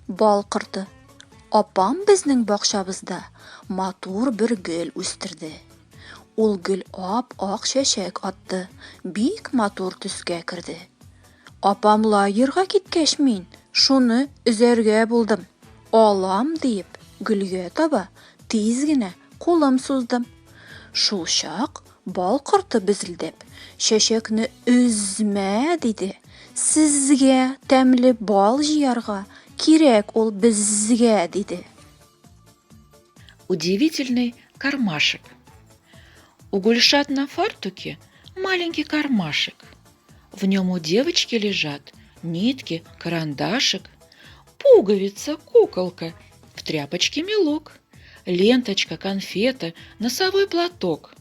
Бал құрты. Апам біздің бақшабызда матур бір гүл өстірді. Ол гүл ап-ақ шәшәк атты, бик матур түске кірді. Апам лагерға кеткәч мен шуны үзәргә булдым. Алам дейіп, гүлгә таба тиз генә қолым суздым. Шул чак бал құрты безілдеп, шәшәкне үзмә диде. Сезгә тәмле бал җыярга кирәк ул безгә диде. Удивительный кармашек. У Гульшат на фартуке маленький кармашек. В нем у девочки лежат нитки, карандашик, пуговица, куколка, в тряпочке мелок, ленточка, конфета, носовой платок.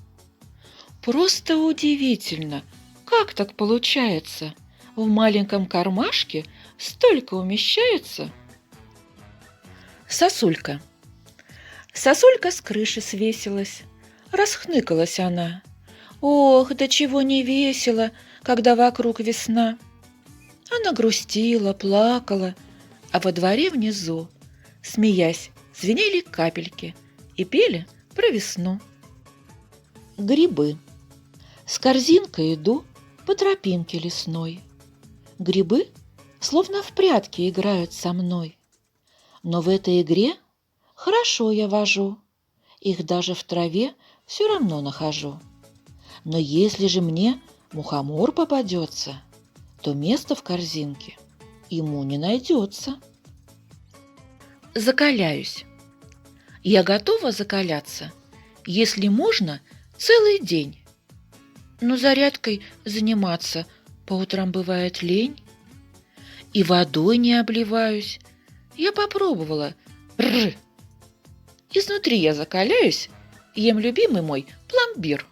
Просто удивительно, как так получается? В маленьком кармашке столько умещается. Сосулька. Сосулька с крыши свесилась. Расхныкалась она. Ох, до чего не весело, когда вокруг весна. Она грустила, плакала, а во дворе внизу, смеясь, звенели капельки и пели про весну. Грибы. С корзинкой иду по тропинке лесной. Грибы словно в прятки играют со мной. Но в этой игре хорошо я вожу, их даже в траве все равно нахожу. Но если же мне мухомор попадется, то место в корзинке ему не найдется. Закаляюсь. Я готова закаляться, если можно, целый день. Но зарядкой заниматься по утрам бывает лень. И водой не обливаюсь. Я попробовала. Изнутри я закаляюсь, ем любимый мой пломбир.